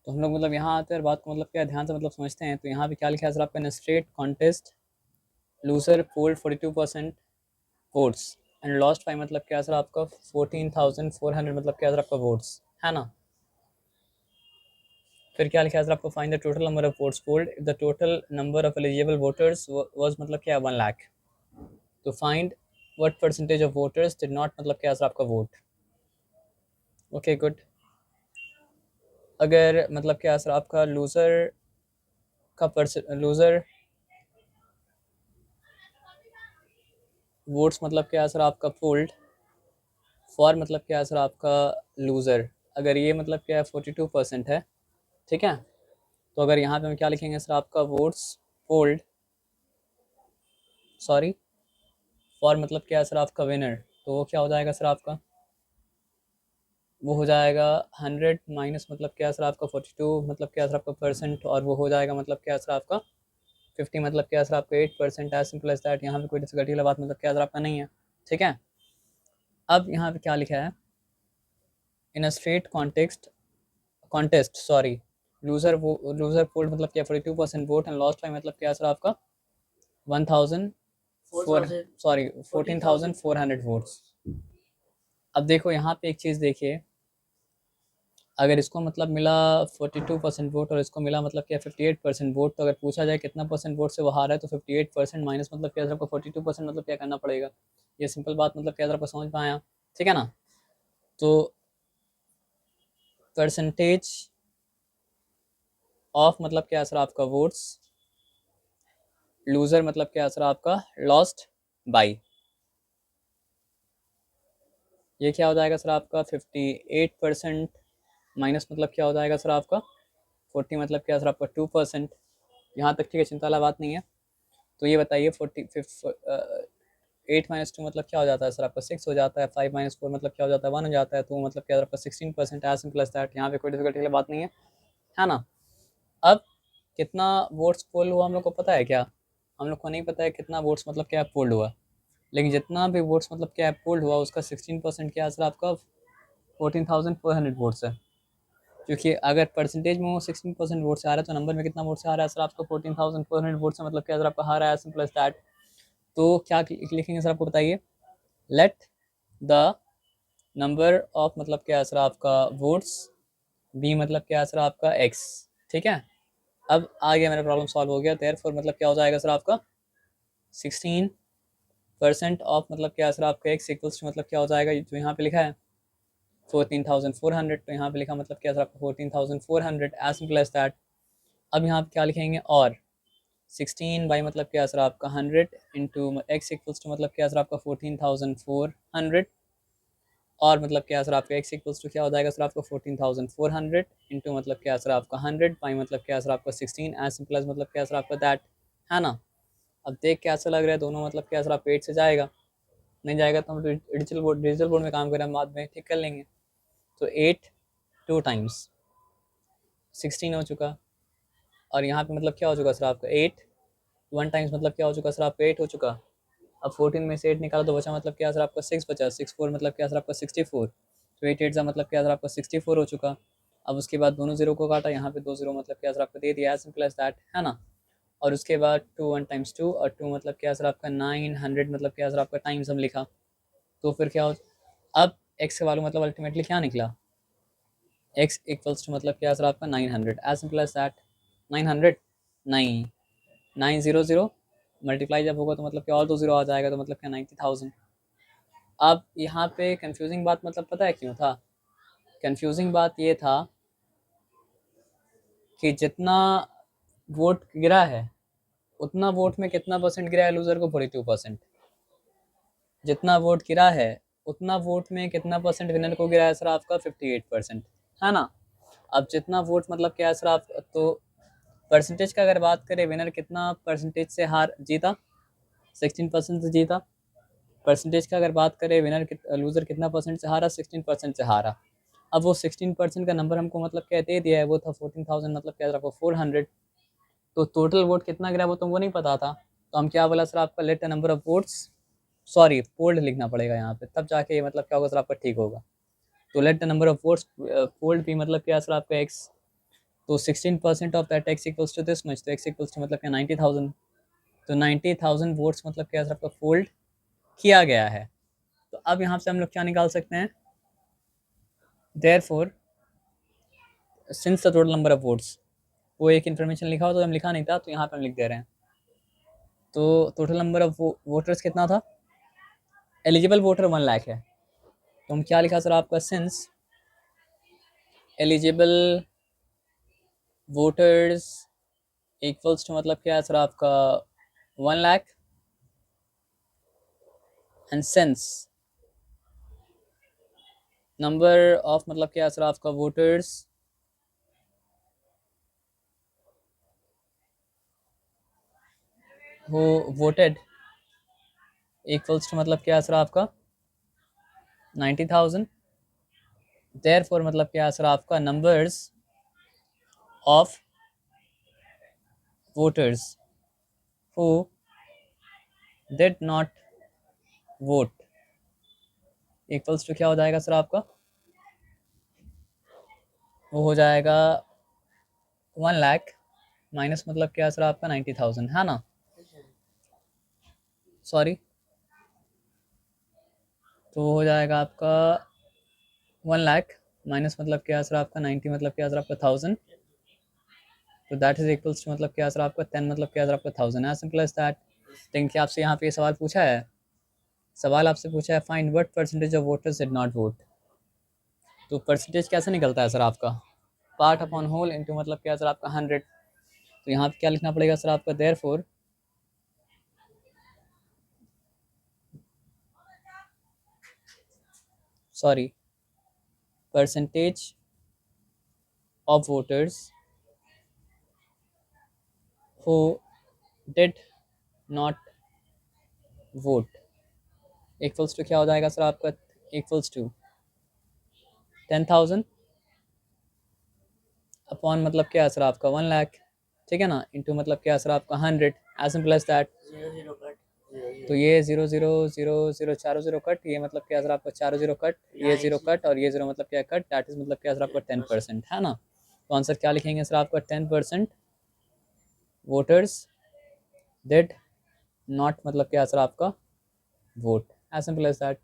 तो हम लोग मतलब यहाँ आते हैं और बात को मतलब क्या ध्यान से मतलब समझते हैं। तो यहाँ पे क्या लिखा है सर आपका, in straight contest loser polled 42% votes and lost 5, मतलब क्या सर आपका 14,400, मतलब क्या सर आपका वोट्स है ना। फिर क्या लिखा है सर आपको, find the total number of votes polled if the total number of eligible voters was, मतलब क्या 1 लाख। तो find what percentage of voters did not, मतलब क्या सर आपका वोट। Okay good. अगर मतलब क्या सर आपका लूज़र का लूज़र वोट्स, मतलब क्या सर आपका पोल्ड फॉर, मतलब क्या सर आपका लूज़र, अगर ये मतलब क्या है 42% है, ठीक है। तो अगर यहाँ पे हम क्या लिखेंगे सर आपका, वोट्स पोल्ड, सॉरी फॉर, मतलब क्या है सर आपका विनर, तो वो क्या हो जाएगा सर आपका, वो हो जाएगा 100 माइनस, मतलब क्या सर आपका 42, मतलब क्या सर आपका परसेंट, और वो हो जाएगा मतलब क्या सर आपका 50, मतलब क्या सर आपका 8%। As simple as that. यहाँ पे कोई डिफिकल्टी वाला बात मतलब क्या सर आपका नहीं है, ठीक है। अब यहाँ पे क्या लिखा है, in a straight contest sorry loser polled, मतलब क्या 42% वोट एंड लॉस्ट टाइम, मतलब क्या सर आपका 1000 सॉरी 14,400 वोट्स। अब देखो यहाँ पे एक चीज़ देखिए, अगर इसको मतलब मिला 42% वोट और इसको मिला मतलब क्या 58% वोट, तो अगर पूछा जाए कितना परसेंट वोट से वो हारा है, तो 58% माइनस मतलब क्या आपको 42%, मतलब क्या करना पड़ेगा। ये सिंपल बात मतलब क्या आपको समझ में आया, ठीक है ना। तो परसेंटेज ऑफ, मतलब क्या सर आपका वोट्स लूजर, मतलब क्या सर आपका लॉस्ट बाई, ये क्या हो जाएगा सर आपका 58% माइनस, मतलब क्या हो जाएगा सर आपका 40, मतलब क्या सर आपका 2%। यहाँ तक ठीक है, चिंता वाला बात नहीं है। तो ये बताइए 8 - 2 मतलब क्या हो जाता है सर आपका 6 हो जाता है, 5 - 4 मतलब क्या हो जाता है 1 हो जाता है, तो मतलब क्या आपका 16%। As simple as that. यहाँ पे कोई डिफिकल्टी वाली बात नहीं है ना। अब कितना वोट्स पोल हुआ हम लोग को पता है क्या, हम लोग को नहीं पता है कितना वोट्स मतलब क्या पोल्ड हुआ, लेकिन जितना भी वोट्स मतलब क्या पोल्ड हुआ उसका 16% क्या सर आपका 14,400 वोट्स है। क्योंकि अगर परसेंटेज में वो 16% वोट से आ रहा है, तो नंबर में कितना वोट से आ रहा है सर आपको 14,400 वोट से, मतलब क्या सर आपका हारा है, सिंपल एज दैट। तो क्या लिखेंगे सर आपको बताइए, लेट द नंबर ऑफ, मतलब क्या है सर आपका वोट्स बी, मतलब क्या है सर आपका एक्स, ठीक है। अब आ गया, मेरा प्रॉब्लम सॉल्व हो गया। देयरफॉर मतलब क्या हो जाएगा सर आपका 16% ऑफ, मतलब क्या है सर आपका एक्स इक्वल्स टू, मतलब क्या हो जाएगा जो यहाँ पे लिखा है 14,400, तो यहाँ पे लिखा मतलब क्या सर आपका 14,400, एज सिंपल एज दैट। अब यहाँ पे क्या लिखेंगे, और 16 बाई मतलब क्या सर आपका 100 इंटू एक्स इक्वल्स टू, मतलब क्या सर आपका 14,400, और मतलब क्या सर आपका एक्स इक्वल्स टू क्या हो जाएगा सर आपका 14,400 इंटू मतलब क्या सर आपका 100 बाई मतलब क्या सर आपका 16, एज सिंपल एज मतलब क्या सर आपका दैट, है ना। अब देख कैसा लग रहा है, दोनों मतलब क्या सर आप 8 से जाएगा, नहीं जाएगा तो हम डिजिटल बोर्ड में काम करें, हम बाद में ठीक कर लेंगे। तो 8 2 टाइम्स 16 हो चुका, और यहाँ पे मतलब क्या हो चुका सर आपका 8 1 टाइम्स, मतलब क्या हो चुका सर आपका 8 हो चुका। अब 14 में से 8 निकाला तो बचा मतलब क्या सर आपका 6 बचा, 6 4 मतलब क्या सर आपका 64, तो 8 8 मतलब क्या सर आपका 64 हो चुका। अब उसके बाद दोनों जीरो को काटा, यहाँ पे 2 जीरो मतलब क्या सर आपको दे दिया, सिंपल एज दैट, है ना। और उसके बाद 2 1 टाइम्स 2, और 2 मतलब क्या सर आपका 900, मतलब क्या सर आपका टाइम्स हम लिखा, तो फिर क्या हो, अब एक्स के वालों मतलब अल्टीमेटली क्या निकला, एक्स इक्वल्स टू मतलब क्या सर आपका 900, एज सिंपल एज दैट। 900 नहीं, 900 मल्टीप्लाई जब होगा तो मतलब क्या और 2 जीरो आ जाएगा, तो मतलब क्या 90,000। अब यहाँ पे कंफ्यूजिंग बात मतलब पता है क्यों था, कंफ्यूजिंग बात ये था कि जितना वोट गिरा है उतना वोट में कितना परसेंट गिरा है लूजर को, 42%। जितना वोट गिरा है उतना वोट में कितना परसेंट विनर को गिरा है सर आपका 58%, है ना। अब जितना वोट मतलब क्या है सर आप, तो परसेंटेज का अगर बात करें, विनर कितना परसेंटेज से हार जीता, 16% से जीता। परसेंटेज का अगर बात करें, विनर लूजर कितना परसेंट से हारा, 16% से हारा। अब वो 16% का नंबर हमको मतलब क्या दे दिया है, वो था 14,000, मतलब क्या आपको 400। तो टोटल वोट कितना गिरा वो तुमको नहीं पता था, तो हम क्या बोला सर आपका late the number of votes, sorry polled लिखना पड़ेगा यहाँ पे, तब जाके ये मतलब क्या होगा सर आपका ठीक होगा। तो let the number of votes polled भी मतलब क्या सर आपका x, तो 16% of that x equals to this much, तो x इक्वल्स टू मतलब क्या 90,000, तो 90,000 वोट्स मतलब क्या सर आपका फोल्ड किया गया है। तो अब यहाँ से हम लोग क्या निकाल सकते हैं, therefore since the total number of votes, वो एक इन्फॉर्मेशन लिखा हो तो हम लिखा नहीं था, तो यहाँ पे हम लिख दे रहे हैं। तो टोटल नंबर ऑफ वोटर्स कितना था, एलिजिबल वोटर 1 लाख है, तो हम क्या लिखा सर आपका, since eligible voters equals to मतलब क्या है सर आपका 1 lakh, and since number of मतलब क्या है सर आपका voters who voted equals to मतलब क्या है सर आपका 90,000, देयरफॉर मतलब क्या है सर आपका numbers of voters who did not vote equals to क्या हो जाएगा सर आपका, वो हो जाएगा 1 लाख माइनस मतलब क्या सर आपका 90,000 है ना, सॉरी, तो वो हो जाएगा आपका 1 लाख माइनस मतलब क्या सर आपका 90 मतलब क्या सर आपका 1000, तो दैट इज इक्वल्स टू मतलब क्या सर आपका 10 मतलब क्या सर आपका 1000, एज सिंपल एज दैट। लेकिन क्या आपसे यहाँ पे सवाल पूछा है, सवाल आपसे पूछा है find what percentage of voters did not vote, तो परसेंटेज कैसे निकलता है सर आपका, पार्ट अपॉन होल इनटू मतलब क्या सर आपका 100, तो यहाँ पे क्या लिखना पड़ेगा सर आपका, therefore sorry percentage of voters who did not vote equals to क्या हो जाएगा सर आपका, इक्वल्स टू 10,000 अपॉन मतलब क्या है सर आपका 1 लाख, ठीक है ना, इंटू मतलब क्या है सर आपका 100, एज सिंपल एज दैट। तो ये 0 0 0 0 चारों जीरो कट, ये मतलब क्या है सर आपका चारों जीरो कट, ये जीरो कट और ये जीरो मतलब क्या कट, दैट इज मतलब क्या है सर आपका 10% है ना, तो आंसर क्या लिखेंगे सर आपका 10% वोटर्स डिड नॉट मतलब क्या है सर आपका vote, as simple as that.